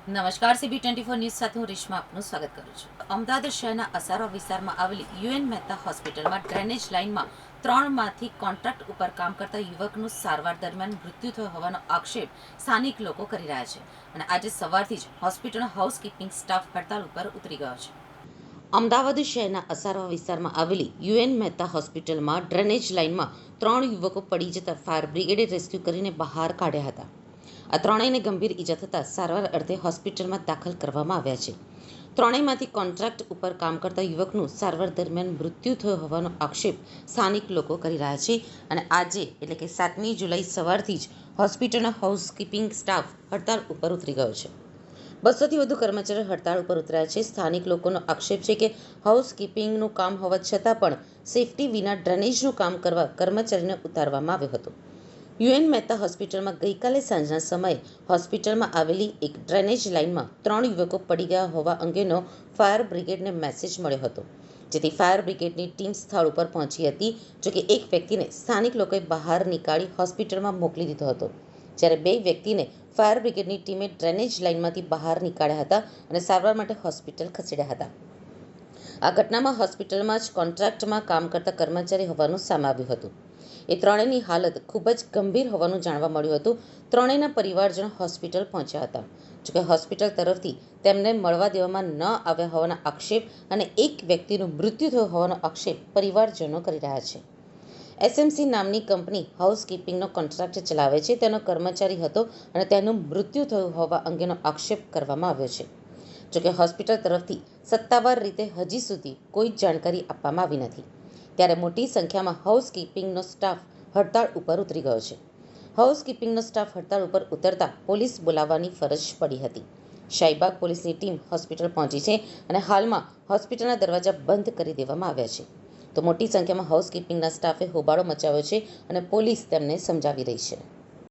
નમસ્કાર, CB24 news સાથે હું રેશમા આપનું સ્વાગત કરું છું. અમદાવાદ શહેરના અસારવા વિસ્તારમાં આવેલી યુએન મહેતા હોસ્પિટલમાં ડ્રેનેજ લાઇનમાં 3માંથી કોન્ટ્રાક્ટ ઉપર કામ કરતા યુવકનું સારવાર દરમિયાન મૃત્યુ થયો હોવાનો આક્ષેપ સ્થાનિક લોકો કરી રહ્યા છે અને આજે સવારથી જ હોસ્પિટલનો હાઉસકીપિંગ સ્ટાફ હડતાલ ઉપર ઉતરી ગયો છે. અમદાવાદ શહેરના અસારવા વિસ્તારમાં આવેલી યુએન મહેતા હોસ્પિટલમાં ડ્રેનેજ લાઇનમાં 3 યુવકો પડી જતા ફાયર બ્રિગેડે રેસ્ક્યુ કરીને બહાર કાઢ્યા હતા. આ ત્રણેયને ગંભીર ઈજા થતાં સારવાર અર્થે હોસ્પિટલમાં દાખલ કરવામાં આવ્યા છે. ત્રણેયમાંથી કોન્ટ્રાક્ટ ઉપર કામ કરતા યુવકનું સારવાર દરમિયાન મૃત્યુ થયો હોવાનો આક્ષેપ સ્થાનિક લોકો કરી રહ્યા છે અને આજે એટલે કે 7મી જુલાઈ સવારથી જ હોસ્પિટલનો હાઉસકીપિંગ સ્ટાફ હડતાલ ઉપર ઉતરી ગયો છે. 200થી વધુ કર્મચારીઓ હડતાળ ઉપર ઉતર્યા છે. સ્થાનિક લોકોનો આક્ષેપ છે કે હાઉસકીપિંગનું કામ હોવા છતાં પણ સેફટી વિના ડ્રેનેજનું કામ કરવા કર્મચારીને ઉતારવામાં આવ્યો હતો. યુએન મહેતા હોસ્પિટલમાં ગઈકાલે સાંજના સમયે હોસ્પિટલમાં આવેલી એક ડ્રેનેજ લાઇનમાં 3 યુવકો પડી ગયા હોવા અંગેનો ફાયર બ્રિગેડને મેસેજ મળ્યો હતો, જેથી ફાયર બ્રિગેડની ટીમ સ્થળ ઉપર પહોંચી હતી. જોકે એક વ્યક્તિને સ્થાનિક લોકોએ બહાર નીકાળી હોસ્પિટલમાં મોકલી દીધો હતો, જ્યારે 2 વ્યક્તિને ફાયર બ્રિગેડની ટીમે ડ્રેનેજ લાઇનમાંથી બહાર નીકાળ્યા હતા અને સારવાર માટે હોસ્પિટલ ખસેડ્યા હતા. આ ઘટનામાં હોસ્પિટલમાં જ કોન્ટ્રાક્ટમાં કામ કરતા કર્મચારી હોવાનું સામે આવ્યું હતું. એ ત્રણેયની હાલત ખૂબ જ ગંભીર હોવાનું જાણવા મળ્યું હતું. ત્રણેયના પરિવારજનો હોસ્પિટલ પહોંચ્યા હતા. જોકે હોસ્પિટલ તરફથી તેમને મળવા દેવામાં ન આવ્યા હોવાના આક્ષેપ અને એક વ્યક્તિનું મૃત્યુ થયું હોવાનો આક્ષેપ પરિવારજનો કરી રહ્યા છે. એસએમસી નામની કંપની હાઉસકીપિંગનો કોન્ટ્રાક્ટ ચલાવે છે. તેનો કર્મચારી હતો અને તેનું મૃત્યુ થયું હોવા અંગેનો આક્ષેપ કરવામાં આવ્યો છે. જોકે હોસ્પિટલ તરફથી સત્તાવાર રીતે હજી સુધી કોઈ જાણકારી આપવામાં આવી નથી. ત્યારે મોટી સંખ્યામાં હાઉસકીપિંગનો સ્ટાફ હડતાળ ઉપર ઉતરી ગયો છે. હાઉસકીપિંગનો સ્ટાફ હડતાળ ઉપર ઉતરતા પોલીસ બોલાવવાની ફરજ પડી હતી. શાહીબાગ પોલીસની ટીમ હોસ્પિટલ પહોંચી છે અને હાલમાં હોસ્પિટલના દરવાજા બંધ કરી દેવામાં આવ્યા છે. તો મોટી સંખ્યામાં હાઉસકીપિંગના સ્ટાફે હોબાળો મચાવ્યો છે અને પોલીસ તેમને સમજાવી રહી છે.